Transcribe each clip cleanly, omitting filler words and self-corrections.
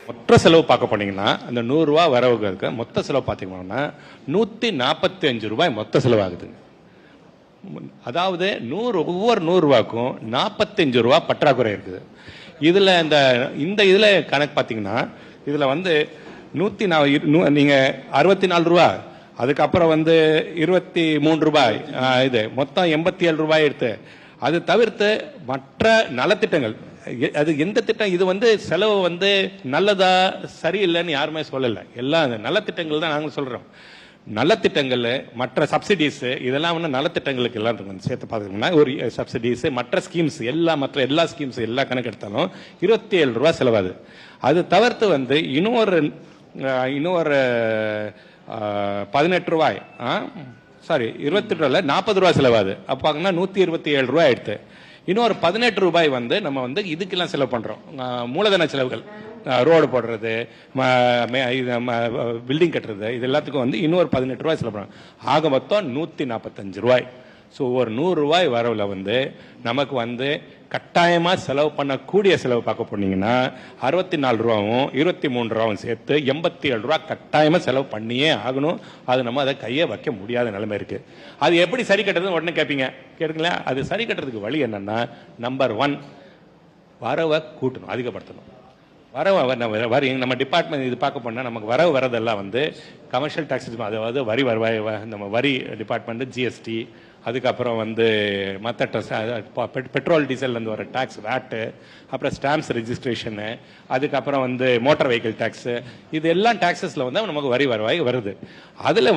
மொத்த செலவு பார்க்க போனீங்கன்னா அந்த 100 ரூபா வரவுக்கு மொத்த செலவு பார்த்தீங்கன்னா 145 ரூபாய் மொத்த செலவாகுதுங்க. அதாவது ஒவ்வொரு 100 ரூபாய்க்கும் 45 ரூபா பற்றாக்குறை இருக்குது. இதுல இந்த இதுல கணக்கு பார்த்தீங்கன்னா இதுல நீங்க 64 ரூபா, அதுக்கப்புறம் 23 ரூபாய், இது மொத்தம் 87 ரூபாய் எடுத்து, அது தவிர்த்து மற்ற நலத்திட்டங்கள், அது எந்த திட்டம் இது செலவு நல்லதா சரியில்லைன்னு யாருமே சொல்லலை. எல்லாம் நலத்திட்டங்கள் தான் நாங்கள் சொல்றோம். நலத்திட்டங்கள், மற்ற சப்சிடிஸ், இதெல்லாம் நலத்திட்டங்களுக்கு எல்லாம் சேர்த்து பார்த்தீங்கன்னா ஒரு சப்சிடிஸ், மற்ற ஸ்கீம்ஸ் மற்ற எல்லா ஸ்கீம்ஸ் எல்லாம் கணக்கு எடுத்தாலும் 27 ரூபா செலவாது. அது தவிர்த்து இன்னொரு 18 ரூபாய், சாரி 28 ரூபாய் 40 ரூபாய் செலவாது. அப்போ 127 ரூபாய் எடுத்து இன்னொரு 18 ரூபாய் நம்ம இதுக்கெல்லாம் செலவு பண்றோம். மூலதன செலவுகள், ரோடு போடுறது, பில்டிங் கட்டுறது, இது எல்லாத்துக்கும் இன்னொரு 18 ரூபாய் செலவு பண்றோம். ஆக மொத்தம் 145 ரூபாய். ஸோ ஒரு 100 ரூபாய் வரவுல நமக்கு கட்டாயமா செலவு பண்ணக்கூடிய செலவு பார்க்க போனீங்கன்னா 64 ரூபாவும் 23 ரூபாவும் சேர்த்து 87 ரூபா கட்டாயமா செலவு பண்ணியே ஆகணும். அது நம்ம அதை கையை வைக்க முடியாத நிலைமை இருக்கு. அது எப்படி சரி கட்டுறதுன்னு உடனே கேட்பீங்க. கேட்குங்களா? அது சரி கட்டுறதுக்கு வழி என்னன்னா, நம்பர் 1, வரவை கூட்டணும், அதிகப்படுத்தணும். வரி நம்ம டிபார்ட்மெண்ட் இது பார்க்க போனால் நமக்கு வரதெல்லாம் கமர்ஷியல் டாக்ஸஸ், அதாவது வரி வருவாய், நம்ம வரி டிபார்ட்மெண்ட், ஜிஎஸ்டி, அதுக்கப்புறம் மற்ற பெட்ரோல் டீசல்லேருந்து வர டேக்ஸ், வேட்டு, அப்புறம் ஸ்டாம்ப்ஸ் ரெஜிஸ்ட்ரேஷனு, அதுக்கப்புறம் மோட்டார் வெஹிக்கிள் டேக்ஸு, இது எல்லாம் டாக்ஸஸில் நமக்கு வரி வருவாய் வருது. அதில்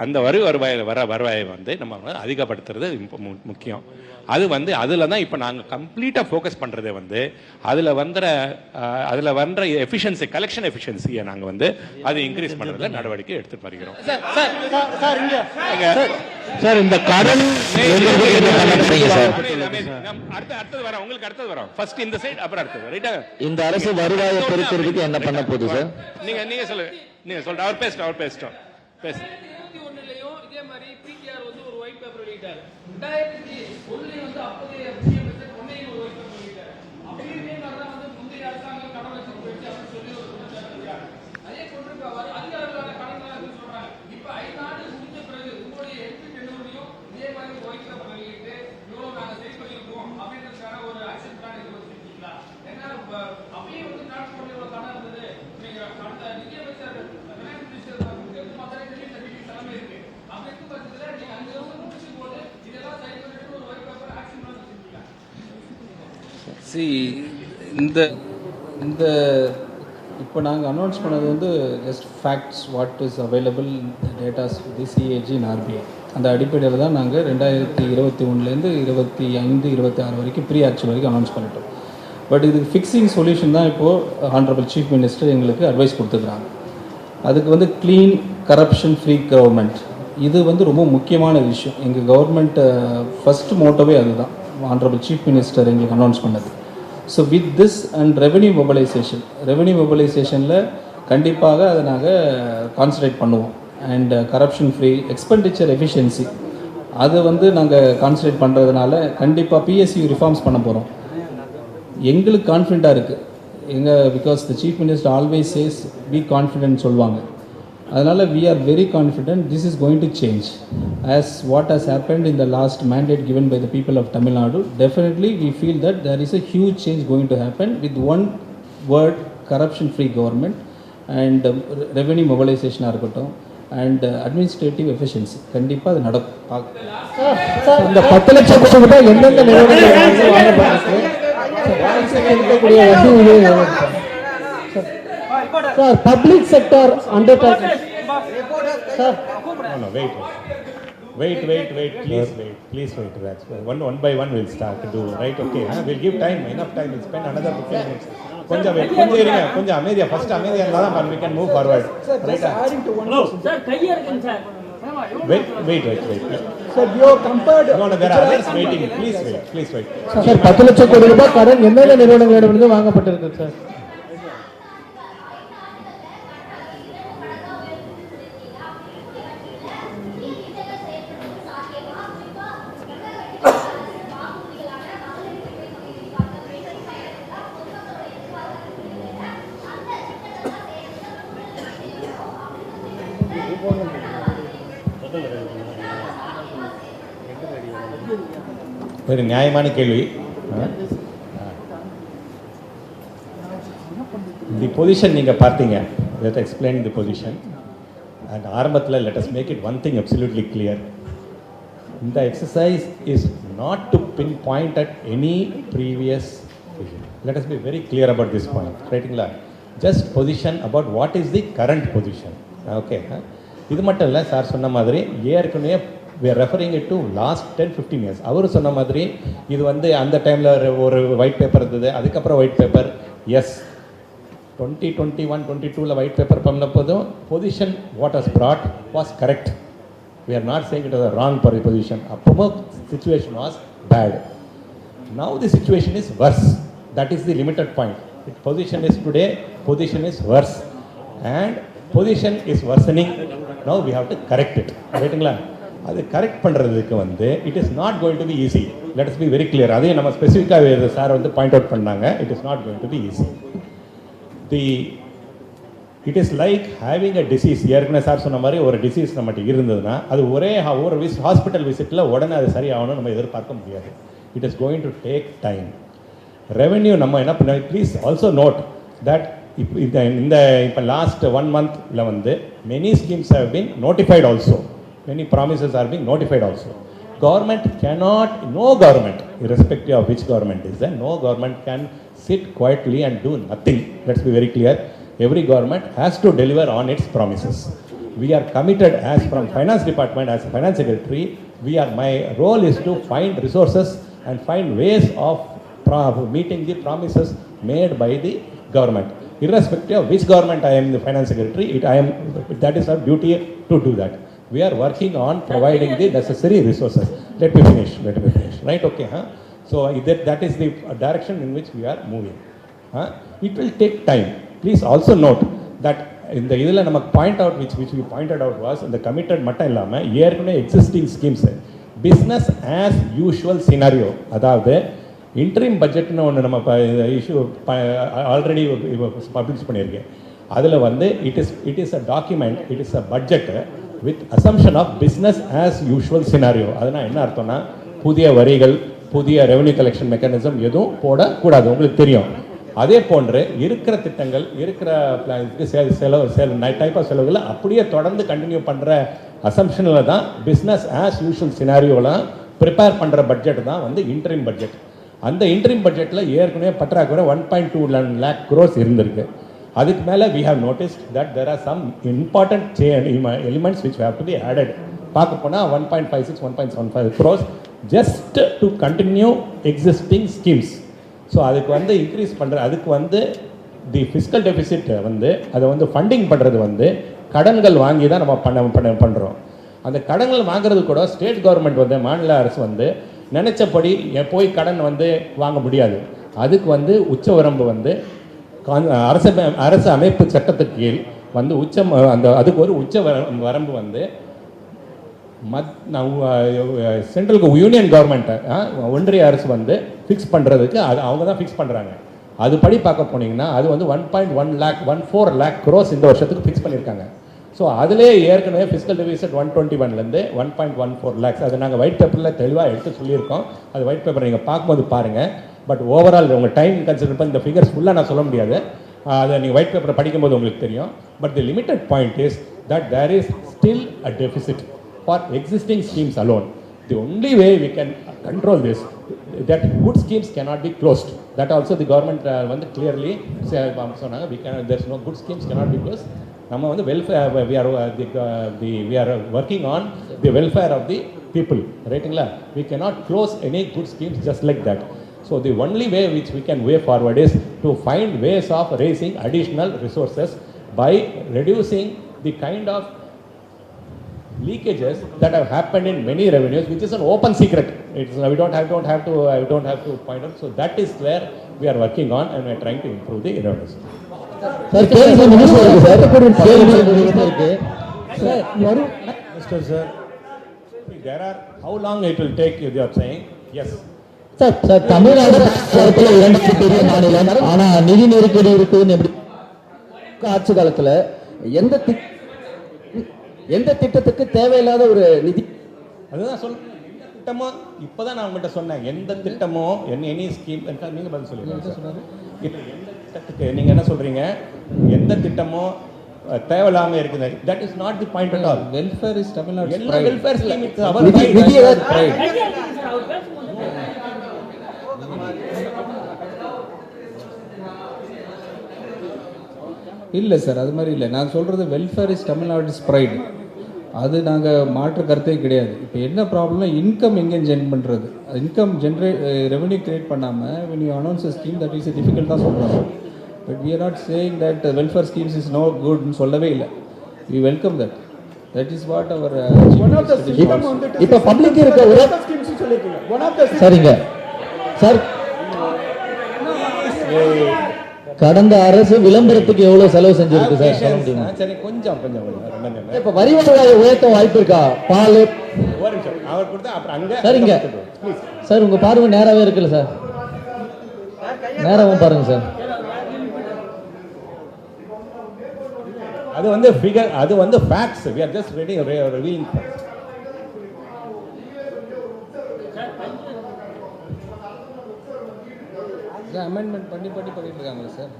அந்த வரி வருவாயில் வர வருவாயை நம்ம அதிகப்படுத்துறது முக்கியம். அது அதில் தான் இப்போ நாங்கள் கம்ப்ளீட்டாக ஃபோக்கஸ் பண்ணுறது அதில் வந்த எஃபிஷியன்சி, கலெக்ஷன் எஃபிஷியன்சியை நாங்கள் அது இன்க்ரீஸ் பண்ணுறதுல நடவடிக்கை எடுத்துட்டு வருகிறோம். சார், இந்த கடன் இந்த அரசு வருவாயை பெருக்கிறதுக்கு என்ன பண்ண போகுது சார்? நீங்க சொல்லுங்க, நீங்க சொல்ற. அவர் பேசிட்டோம். இந்த இப்போ நாங்கள் அனௌன்ஸ் பண்ணது just facts, what is available datas the CAG and RBI. அந்த அடிப்படையில் தான் நாங்கள் 2021 25, 26 வரைக்கும் ப்ரீ ஆக்சுவல் வரைக்கும் அனௌன்ஸ் பண்ணிட்டோம். பட் இதுக்கு ஃபிக்ஸிங் சொல்யூஷன் தான் இப்போது ஹானரபிள் சீஃப் மினிஸ்டர் எங்களுக்கு அட்வைஸ் கொடுத்துருக்குறாங்க. அதுக்கு க்ளீன், கரப்ஷன் ஃப்ரீ கவர்மெண்ட், இது ரொம்ப முக்கியமான விஷயம். எங்கள் கவர்மெண்ட் ஃபஸ்ட்டு மோட்டோவே அதுதான் ஹானரபிள் சீஃப் மினிஸ்டர் எங்களுக்கு அனௌன்ஸ் பண்ணது. So with this and revenue மொபைலைசேஷனில் கண்டிப்பாக அதை நாங்கள் கான்சன்ட்ரேட் பண்ணுவோம். And corruption free, expenditure efficiency, அது நாங்கள் கான்சன்ட்ரேட் பண்ணுறதுனால கண்டிப்பாக பிஎஸ்யூ ரிஃபார்ம்ஸ் பண்ண போகிறோம். எங்களுக்கு கான்ஃபிடென்ட்டாக இருக்குது because the chief minister always says be confident சொல்லுவாங்க. அதனால் we are very confident this is going to change. As what has happened in the last mandate given by the people of Tamil Nadu, definitely we feel that there is a huge change going to happen with one word, corruption free government and revenue mobilization இருக்கட்டும் and administrative efficiency. கண்டிப்பாக அது நடக்கும். அந்த 10 லட்சம் கோடி எந்தெந்த நிறுவனங்கள் Sir, public sector undertaking. Sir. No, wait. Please wait. That's one by one we'll start to do, right? Okay, we'll give time, enough time. We'll spend another 15 minutes. கொஞ்சம் அமைதியா, ஃபர்ஸ்ட் அமைதியா இருந்தா தான் we can move forward. Right? Sir, கையா இருக்குங்க sir. Wait. Sir, you compared. No, there are others waiting. Please wait. Sir, 10 லட்சம் கோடி ரூபாய் கடன் எந்தெந்த நிறுவனங்களிடமிருந்து வாங்கப்பட்டிருக்கு சார்? ஒரு நியாயமான கேள்வி. தி பொசிஷன் நீங்கள் பார்த்தீங்க, let us explain the position. And ஆரம்பத்தில் let us make it one thing absolutely clear. இந்த exercise is not to pinpoint at any previous position. Let us be very clear about this point. ரைட்டுங்களா? Just position about what is the current position. Okay, இது மட்டும் இல்லை, sir சொன்ன மாதிரி ஏற்கனவே we are referring it to last 10-15 years. அவர் சொன்ன மாதிரி இது வந்து அந்த டைமில் ஒரு ஒயிட் பேப்பர் இருந்தது, அதுக்கப்புறம் white paper. Yes, 2021-22 white paper பண்ண போதும் position what was brought was correct. We are not saying it was a wrong position. அப்பவும் situation was bad. Now the situation is worse. That is the limited point. The position is today, position is worse. And position is worsening. Now we have to correct it. ரைட்டுங்களா? அது correct பண்ணுறதுக்கு வந்து it is not going to be easy. Let us be very clear. அதையும் நம்ம ஸ்பெசிஃபிக்காக sir வந்து point out பண்ணாங்க. It is not going to be easy. It is like having a disease. ஏற்கனவே சார் சொன்ன மாதிரி ஒரு டிசீஸ் நம்மகிட்ட இருந்ததுன்னா அது ஒரே ஒரு ஹாஸ்பிட்டல் விசிட்டில் உடனே அது சரியாகணும்னு நம்ம எதிர்பார்க்க முடியாது. It is going to take time. Revenue நம்ம என்ன பண்ண, ப்ளீஸ் ஆல்சோ நோட் தட் இப்போ லாஸ்ட் 1 monthல வந்து many schemes have been notified also. Many promises are being notified also. Government cannot, no government, irrespective of which government is there, no government can sit quietly and do nothing. Let's be very clear. Every government has to deliver on its promises. We are committed as from finance department, as finance secretary, my role is to find resources and find ways of meeting the promises made by the government. Irrespective of which government I am the finance secretary, that is our duty to do that. We are working on providing the necessary resources. Let me finish. Right, okay, So that is the direction in which we are moving. It will take time. Please also note that in the idhula namak point out which we pointed out was in the committed mattum illama ஏற்கனவே existing schemes business as usual scenario. அதாவது interim budget னு ஒன்று நம்ம issue already publish பண்ணியிருக்கேன். அதில் வந்து it is a document, it is a budget with assumption of business as usual scenario. அதனால் என்ன அர்த்தம்னா புதிய வரிகள், புதிய ரெவன்யூ கலெக்ஷன் மெக்கானிசம் எதுவும் போடக்கூடாது. உங்களுக்கு தெரியும். அதே போன்று இருக்கிற திட்டங்கள், இருக்கிற டைப் ஆஃப் செலவுகளை அப்படியே தொடர்ந்து கண்டினியூ பண்ணுற அசம்ஷனில் தான் பிஸ்னஸ் ஆஸ் யூஷுவல் சினாரியோலாம் ப்ரிப்பேர் பண்ணுற பட்ஜெட் தான் வந்து இன்டரிம் பட்ஜெட். அந்த இன்டரிம் பட்ஜெட்டில் ஏற்கனவே பற்றாக்குறை 1.2 lakh crores இருந்திருக்கு. அதுக்கு மேலே we have noticed that there are some important elements which have to be added. பார்க்க போனால் 1.56, 1.75 crores just to continue existing schemes. So அதுக்கு வந்து இன்க்ரீஸ் பண்ணுற, அதுக்கு வந்து தி ஃபிஸ்கல் டெபிசிட் வந்து அதை வந்து ஃபண்டிங் பண்ணுறது வந்து கடன்கள் வாங்கி தான் நம்ம பண்ணுறோம். அந்த கடன்கள் வாங்குறது கூட ஸ்டேட் கவர்மெண்ட் வந்து, மாநில அரசு வந்து நினச்சபடி போய் கடன் வந்து வாங்க முடியாது. அதுக்கு வந்து உச்ச வரம்பு வந்து அரசு அமைப்பு சட்டத்துக்கு கீழ் வந்து அதுக்கு ஒரு உச்ச வரம்பு வந்து சென்ட்ரல் யூனியன் கவர்மெண்ட்டை ஒன்றிய அரசு வந்து ஃபிக்ஸ் பண்ணுறதுக்கு அவங்க தான் ஃபிக்ஸ் பண்ணுறாங்க. அதுபடி பார்க்க போனீங்கன்னா அது வந்து 1.14 lakh crores இந்த வருஷத்துக்கு ஃபிக்ஸ் பண்ணியிருக்காங்க. ஸோ அதிலே ஏற்கனவே ஃபிஸ்கல் டெபிசிட் 121லேருந்து 1.14 lakhs அது நாங்கள் ஒயிட் பேப்பரில் தெளிவாக எடுத்து சொல்லியிருக்கோம். அது ஒயிட் பேப்பர் நீங்கள் பார்க்கும்போது பாருங்கள். பட் ஓவரால் உங்கள் டைம் கன்சிடர் பண்ணி இந்த ஃபிகர்ஸ் ஃபுல்லாக நான் சொல்ல முடியாது. அதை நீங்கள் ஒயிட் பேப்பரை படிக்கும்போது உங்களுக்கு தெரியும். But the limited point is that there is still a deficit for existing schemes alone. The only way we can control this that good schemes cannot be closed. That also the government வந்து clearly சொன்னாங்க, there's no good schemes cannot be closed. நம்ம வந்து welfare, we are working on the welfare of the people, ரைட்டுங்களா? We cannot close any good schemes just like that. So the only way which we can way forward is to find ways of raising additional resources by reducing the kind of leakages that have happened in many revenues, which is an open secret. We don't have to point out. So that is where we are working on, and we are trying to improve the revenues. Sir கேள்வி minister இருக்கு sir. Mr. Sir, there are how long it will take? You are saying yes. Sir Tamil Nadu இரண்டாவது பெரிய மாநிலம், ஆனா நிதி நெருக்கடி இருக்குதுன்னு எப்படி ஆட்சி காலத்துல எந்த திட்டத்துக்கு தேவையில்லாத ஒரு நிதி? அதுதான் சொல்றேன். எந்த திட்டமோ இப்பதான் நான் உங்கள்கிட்ட சொன்னேன். எந்த திட்டமோ எனி ஸ்கீம் நீங்க பதில் சொல்லுங்க. இல்லை எந்த திட்டத்துக்கு நீங்க என்ன சொல்றீங்க? எந்த திட்டமோ தேவையில்லாம இருக்குது. That is not the point at all. Welfare is Tamil Nadu எல்லா வெல்ஃபேர் ஸ்கீம் இட்ஸ் அவர் நிதி ஏதாவது இல்லை சார், அது மாதிரி இல்லை. நான் சொல்கிறது வெல்ஃபேர் இஸ் தமிழ்நாடு ப்ரைடு. அது நாங்கள் மாற்று கருத்தே கிடையாது. இப்போ என்ன ப்ராப்ளம்னா இன்கம் எங்கே ஜென்ரேட் பண்ணுறது, இன்கம் ரெவன்யூ கிரியேட் பண்ணாமல் when you announce a scheme that is a difficult தான் சொல்கிறோம். But we are not saying that welfare schemes is no good ன்னு சொல்லவே இல்லை. we welcome that. That is what our இப்போ public இருக்க ஒரு சரிங்க சார். கடந்த அரசு விளம்பரத்துக்கு எவ்வளவு செலவு செஞ்சிருக்கு சார்? சரி, கொஞ்சம் இப்ப வரி வருவாயை உயர்த்த வாய்ப்பு இருக்கா? பால் ஒரு நிமிஷம் அவர் கொடுத்தா அப்புறம் அங்க சரிங்க சார். உங்க பார்வை நேராவே இருக்குல்ல சார்? நேராவும் பாருங்க சார். அது வந்து ஃபிகர், அது வந்து facts. we are just revealing facts. Amendment பண்ணிட்டு இருக்காங்க சார்.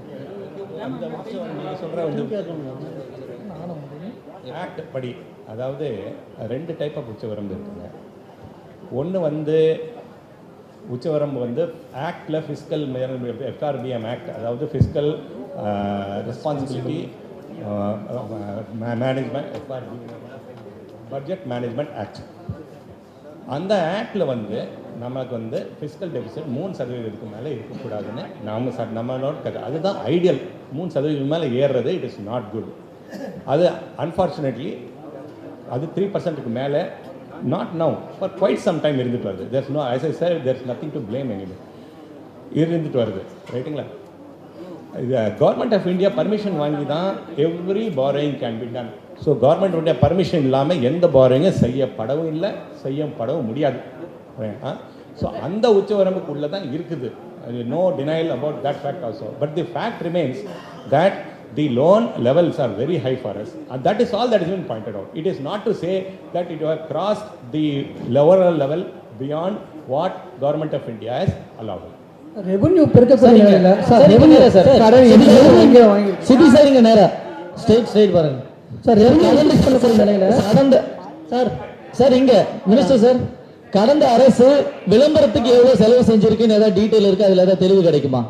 அந்த விஷயம் நீங்க சொல்ற ஆக்ட் படி, அதாவது 2 டைப் ஆஃப் உச்சவரம்பு இருக்குங்க. ஒன்று வந்து உச்சவரம்பு வந்து ஆக்டில் ஃபிஸ்கல் FRBM ஆக்ட், அதாவது fiscal responsibility management budget management act. அந்த ஆக்டில் வந்து நமக்கு வந்து ஃபிஸ்கல் டெபிசிட் 3% மேலே இருக்கக்கூடாதுன்னு நம்மளோட கதை. அதுதான் ஐடியல். 3% மேலே ஏறுறது இட் இஸ் நாட் குட். அது அன்ஃபார்ச்சுனேட்லி அது 3%க்கு மேலே not now for quite some time இருந்துட்டு வருது. There's no as I said there's nothing to blame anybody. இருந்துட்டு வருது, ரைட்டுங்களா? இது கவர்மெண்ட் ஆஃப் இந்தியா பர்மிஷன் வாங்கி தான் every borrowing can be done. So கவர்மெண்ட்டுடைய பர்மிஷன் இல்லாமல் எந்த பாரோயிங்கும் செய்யப்படவும் இல்லை, செய்யப்படவும் முடியாது. ஸோ அந்த உச்சவரம்புக்குள்ளே தான் இருக்குது. No denial about that fact also. But the fact remains that the loan levels are very high for us, and that is all that has been pointed out. It is not to say that it has crossed the lower level beyond what government of India has allowed. Revenue பெருக்கக்கூடிய நிலையில sir revenue sir கடன் எங்க வாங்கி city sir இங்க நேரா straight பாருங்க sir. Revenue collect பண்ணக்கூடிய நிலையில கடந்த சார் இங்க மினிஸ்டர் சார், கடந்த அரசு விளம்பரத்துக்கு எவ்வளவு செலவு செஞ்சிருக்குன்னு ஏதாவது டீடைல் இருக்கு? அதுல ஏதாவது தெளிவு கிடைக்குமா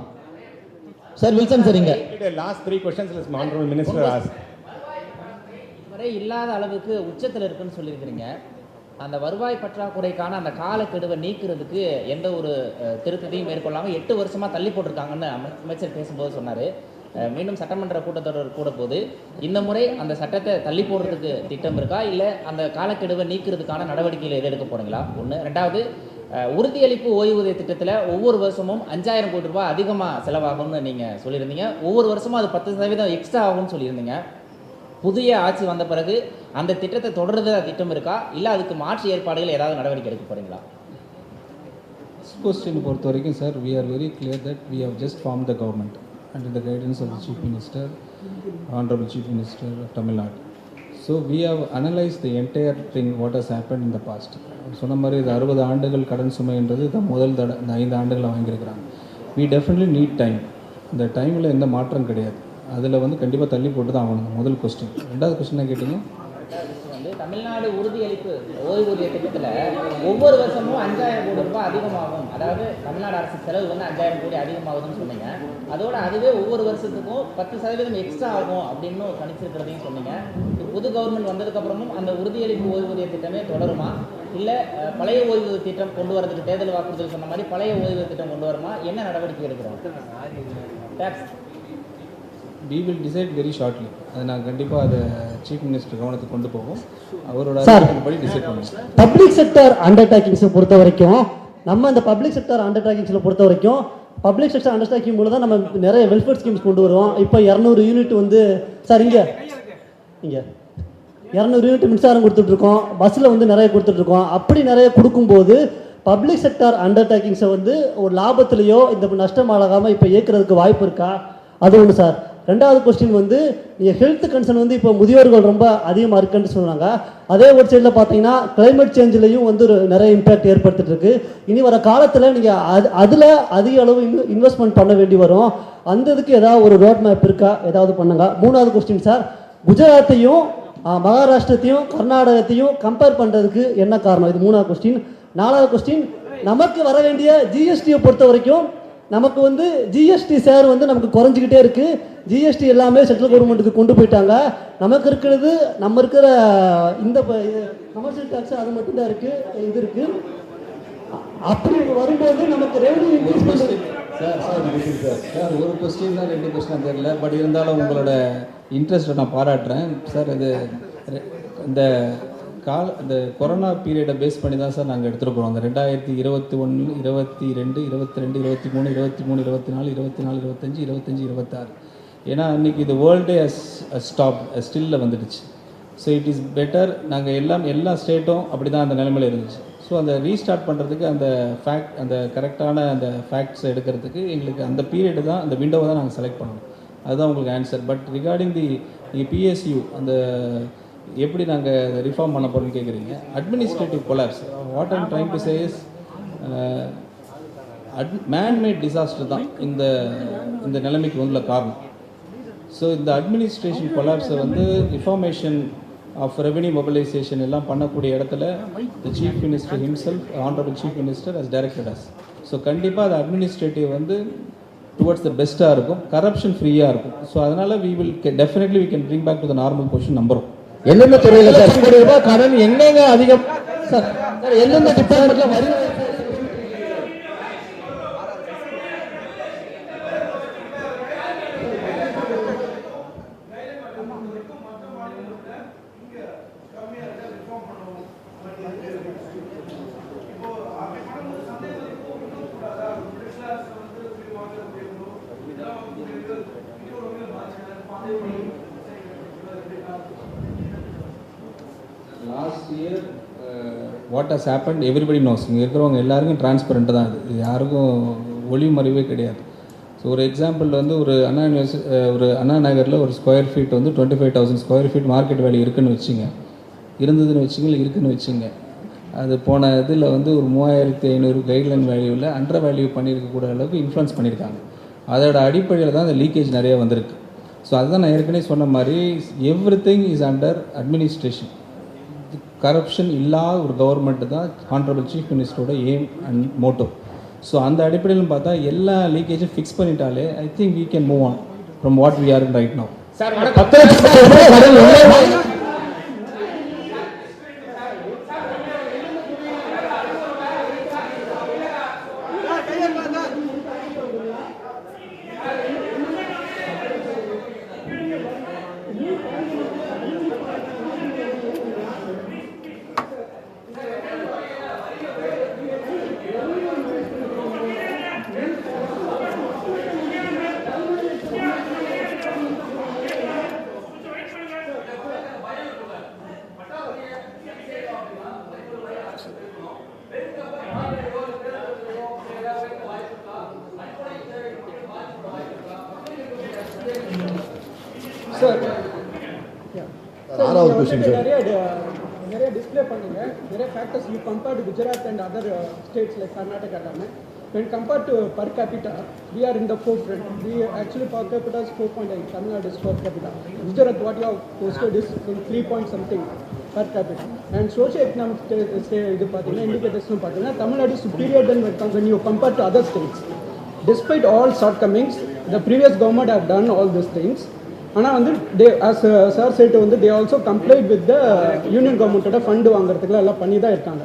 சார்? வில்சன் சார் இங்க last 3 questions is honorable minister asked. வரை இல்லாத அளவுக்கு உச்சத்தில் இருக்குன்னு சொல்லியிருக்கிறீங்க. அந்த வருவாய் பற்றாக்குறைக்கான அந்த காலக்கெடுவை நீக்கிறதுக்கு எந்த ஒரு திருத்தத்தையும் மேற்கொள்ளாமல் 8 வருஷமா தள்ளி போட்டிருக்காங்கன்னு அமைச்சர் பேசும்போது சொன்னார். மீண்டும் சட்டமன்ற கூட்டத்தொடர் கூட போது இந்த முறை அந்த சட்டத்தை தள்ளி போடுறதுக்கு திட்டம் இருக்கா, இல்லை அந்த காலக்கெடுவை நீக்கிறதுக்கான நடவடிக்கைகள் எது எடுக்க போறீங்களா? ஒன்று. ரெண்டாவது, உறுதியளிப்பு ஓய்வூதிய திட்டத்தில் ஒவ்வொரு வருஷமும் 5000 கோடி ரூபாய் அதிகமாக செலவாகும்னு நீங்கள் சொல்லியிருந்தீங்க. ஒவ்வொரு வருஷமும் அது 10% எக்ஸ்ட்ரா ஆகும்னு சொல்லியிருந்தீங்க. புதிய ஆட்சி வந்த பிறகு அந்த திட்டத்தை தொடர்றதா திட்டம் இருக்கா, இல்லை அதுக்கு மாற்று ஏற்பாடுகள் ஏதாவது நடவடிக்கை எடுக்க போறீங்களா? கொஸ்டின் பொறுத்த வரைக்கும் sir, we are very clear that we have just formed the government under the guidance of the Chief Minister, Honorable Chief Minister of Tamil Nadu. So we have analyzed the entire thing what has happened in the past. சொன்ன மாதிரி இது 60 ஆண்டுகள் கடன் சுமைன்றது இந்த முதல் இந்த 5 ஆண்டுகளை வாங்கியிருக்கிறாங்க. we definitely need time. இந்த டைமில் எந்த மாற்றம் கிடையாது. அதில் வந்து கண்டிப்பாக தள்ளி போட்டு தான் ஆகணும். முதல் கொஸ்டின். ரெண்டாவது கொஸ்டின் கேட்டீங்க வந்து தமிழ்நாடு உறுதியளிப்பு ஓய்வூதிய திட்டத்தில் ஒவ்வொரு வருஷமும் 5000 கோடி ரூபாய் அதிகமாகும், அதாவது தமிழ்நாடு அரசு செலவு வந்து 5000 கோடி அதிகமாகுதுன்னு சொன்னீங்க. அதோட அதுவே ஒவ்வொரு வருஷத்துக்கும் 10% எக்ஸ்ட்ரா ஆகும் அப்படின்னு கணிச்சிருக்கிறதையும் சொன்னீங்க. புது கவர்மெண்ட் வந்ததுக்கப்புறமும் அந்த உறுதியளிப்பு ஓய்வூதிய திட்டமே தொடருமா, இல்லை பழைய ஓய்வூதிய திட்டம் கொண்டு வரதுக்கு தேர்தல் வாக்குறுதல் சொன்ன மாதிரி பழைய ஓய்வூதிய திட்டம் கொண்டு வருமா? என்ன நடவடிக்கை எடுக்கிறோம்? Tax we will decide very shortly. அது நான் கண்டிப்பாக அதை சீஃப் மினிஸ்டர் கவனத்துக்கு கொண்டு போவோம். அவரோட படி டிசைட் பண்ணுவோம். பப்ளிக் செக்டர் அண்டர்டேக்கிங்ஸை பொறுத்த வரைக்கும் நம்ம இந்த பப்ளிக் செக்டர் அண்டர்டேக்கிங்ஸில் பொறுத்த வரைக்கும் பப்ளிக் செக்டர் அண்டர்டேக்கிங் மூலம் தான் நம்ம நிறைய வெல்ஃபேர் ஸ்கீம்ஸ் கொண்டு வருவோம். இப்போ 200 யூனிட் வந்து சார் இங்கே 200 யூனிட் மின்சாரம் கொடுத்துட்ருக்கோம், பஸ்ஸில் வந்து நிறைய கொடுத்துட்ருக்கோம். அப்படி நிறைய கொடுக்கும்போது பப்ளிக் செக்டர் அண்டர்டேக்கிங்ஸை வந்து ஒரு லாபத்துலேயோ இந்த நஷ்டமாகாமல் இப்போ இயக்கிறதுக்கு வாய்ப்பு இருக்கா? அது ஒன்று சார். ரெண்டாவது கொஸ்டின் வந்து நீங்கள் ஹெல்த் கன்சர்ன் வந்து இப்போ முதியோர்கள் ரொம்ப அதிகமாக இருக்குன்னு சொன்னாங்க. அதே ஒரு சைடில் பார்த்தீங்கன்னா கிளைமேட் சேஞ்சிலையும் வந்து ஒரு நிறைய இம்பேக்ட் ஏற்படுத்திட்டு இருக்கு. இனி வர காலத்தில் நீங்கள் அதில் அதிக அளவு இன்வெஸ்ட்மெண்ட் பண்ண வேண்டி வரும். அந்த இதுக்கு ஏதாவது ஒரு ரோட் மேப் இருக்கா, ஏதாவது பண்ணுங்க. மூணாவது கொஸ்டின் சார், குஜராத்தையும் மகாராஷ்டிரத்தையும் கர்நாடகத்தையும் கம்பேர் பண்ணுறதுக்கு என்ன காரணம்? இது மூணாவது கொஸ்டின். நாலாவது கொஸ்டின், நமக்கு வர வேண்டிய ஜிஎஸ்டியை பொறுத்த வரைக்கும் நமக்கு வந்து ஜிஎஸ்டி ஷேர் வந்து நமக்கு குறைஞ்சிக்கிட்டே இருக்கு. ஜிஎஸ்டி எல்லாமே சென்ட்ரல் கவர்மெண்ட்டுக்கு கொண்டு போயிட்டாங்க. நமக்கு இருக்கிறது நம்ம இருக்கிற இந்த கமர்ஷியல் டேக்ஸ் அது மட்டும்தான் இருக்கு, இது இருக்கு. அப்படி வரும்போது நமக்கு ரெவன்யூ இன்க்ரீஸ் பண்ணுறது. சார் ஒரு கொஸ்டின் தான், 2 கொஸ்டின் தெரியல. பட் இருந்தாலும் உங்களோட இன்ட்ரெஸ்ட்டை நான் பாராட்டுறேன் சார். இது இந்த கொரோனா பீரியடை பேஸ் பண்ணி தான் சார் நாங்கள் எடுத்துருக்கோம். அந்த 2021, 22, 22, 23, 23, 24, 24, 25, 25, 26. ஏன்னா அன்றைக்கி இது வேர்ல்டே ஸ்டில்ல வந்துடுச்சு. So it is better. நாங்கள் எல்லா ஸ்டேட்டும் அப்படி தான் அந்த நிலைமையில் இருந்துச்சு. ஸோ அந்த ரீஸ்டார்ட் பண்ணுறதுக்கு அந்த கரெக்டான அந்த ஃபேக்ட்ஸ் எடுக்கிறதுக்கு எங்களுக்கு அந்த பீரியடு தான், அந்த விண்டோவை தான் நாங்கள் செலக்ட் பண்ணணும். அதுதான் உங்களுக்கு answer. But regarding the PSU அந்த எப்படி நாங்கள் ரிஃபார்ம் பண்ண போகிறோம்னு கேட்குறீங்க. Administrative collapse, what I'm trying to say is man-made disaster தான் இந்த நிலைமைக்கு உள்ள காரணம். ஸோ இந்த அட்மினிஸ்ட்ரேஷன் கொலாப்ஸை வந்து ரிஃபார்மேஷன் ஆஃப் ரெவென்யூ மொபிலைசேஷன் எல்லாம் பண்ணக்கூடிய இடத்துல the chief minister himself, honourable chief minister has directed us. So கண்டிப்பாக அது அட்மினிஸ்ட்ரேட்டிவ் வந்து டுவர்ட்ஸ் த பெஸ்ட்டாக இருக்கும், கரப்ஷன் ஃப்ரீயாக இருக்கும். ஸோ அதனால் definitely we can bring back to the normal position நம்புகிறோம். எந்தெந்த துறையில் சார் ரூபாய் கடன் எங்கெங்க அதிகம் சார்? எந்தெந்த டிபார்ட்மெண்ட்ல வரி last year what has happened everybody knows. இங்கே இருக்கிறவங்க எல்லாருக்கும் டிரான்ஸ்பரண்ட்டு தான். இது யாருக்கும் ஒளி மறைவே கிடையாது. ஸோ ஒரு எக்ஸாம்பிள் வந்து ஒரு அண்ணா நகரில் ஒரு ஸ்கொயர் ஃபீட் வந்து 25,000 ஸ்கொயர் ஃபீட் மார்க்கெட் வேல்யூ இருக்குதுன்னு வச்சுங்க, இல்லை இருக்குதுன்னு வச்சுங்க. அது போன இதில் வந்து ஒரு 3,500 கைட்லைன் வேல்யூவில் அண்டர் வேல்யூ பண்ணியிருக்கக்கூடிய அளவுக்கு இன்ஃப்ளூன்ஸ் பண்ணியிருக்காங்க. அதோட அடிப்படையில் தான் அந்த லீக்கேஜ் நிறையா வந்திருக்கு. ஸோ அதுதான் நான் ஏற்கனவே சொன்ன மாதிரி everything is under administration. Corruption இல்லாத ஒரு கவர்மெண்ட்டு தான் ஆனரபிள் சீஃப் மினிஸ்டரோட எய்ம் அண்ட் மோட்டோ. ஸோ அந்த அடிப்படையில் பார்த்தா எல்லா லீக்கேஜும் ஃபிக்ஸ் பண்ணிட்டாலே I think we can move on from what we are in right now. Sir ஆறாவது கொஸ்டின் சார். நிறைய டிஸ்பிளே பண்ணுங்க, நிறைய factors you compare to Gujarat and other states like Karnataka எல்லாமே. when compared to per capita we are in the forefront. We actually per capita is 4.8, Tamil Nadu is per capita. Gujarat what you have posted is 3 point something per capita. And socio-economic இது பார்த்தீங்கன்னா இண்டிகேட்டர்ஸ்னு பார்த்தீங்கன்னா Tamil Nadu is superior than when you compare to other states. Despite all shortcomings, the previous government have done all these things. ஆனால் வந்து as sir said வந்து they also complied with the union government fund வாங்குறதுக்குலாம் எல்லாம் பண்ணி தான் இருக்காங்க.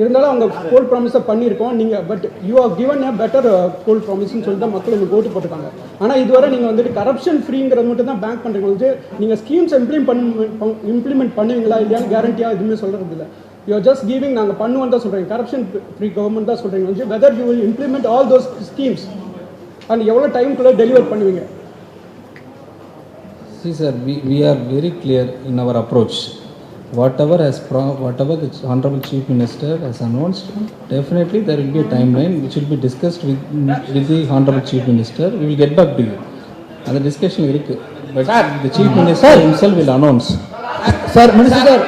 இருந்தாலும் அவங்க கோல் ப்ராமிஸை பண்ணியிருக்கோம் நீங்கள், but you are given a better goal ப்ராமிஸ்ன்னு சொல்லிட்டு தான் மக்கள் உங்களுக்கு ஓட்டு போட்டுருக்காங்க. ஆனால் இதுவரை நீங்கள் வந்துட்டு கரப்ஷன் ஃப்ரீங்கிறது மட்டும் தான் பேங்க் பண்ணுறீங்க. வந்து நீங்கள் ஸ்கீம்ஸ் இம்ப்ளிமெண்ட் பண்ணுவீங்களா இல்லையான்னு கேரண்டியாக எதுவுமே சொல்கிறது இல்லை. யூ ஆர் ஜஸ்ட் கிவிங் நாங்கள் பண்ணுவோம் தான் சொல்கிறீங்க, கரப்ஷன் ஃப்ரீ கவர்மெண்ட் தான் சொல்கிறீங்க. வந்து whether you will implement all those schemes and எவ்வளோ டைம்குள்ளே டெலிவர் பண்ணுவீங்க? See sir, we are very clear in our approach. Whatever the Honorable Chief Minister has announced, definitely there will be a timeline which will be discussed with the Honorable Chief Minister. We will get back to you. அந்த discussion இருக்குது. But the chief minister himself will announce. Sir minister sir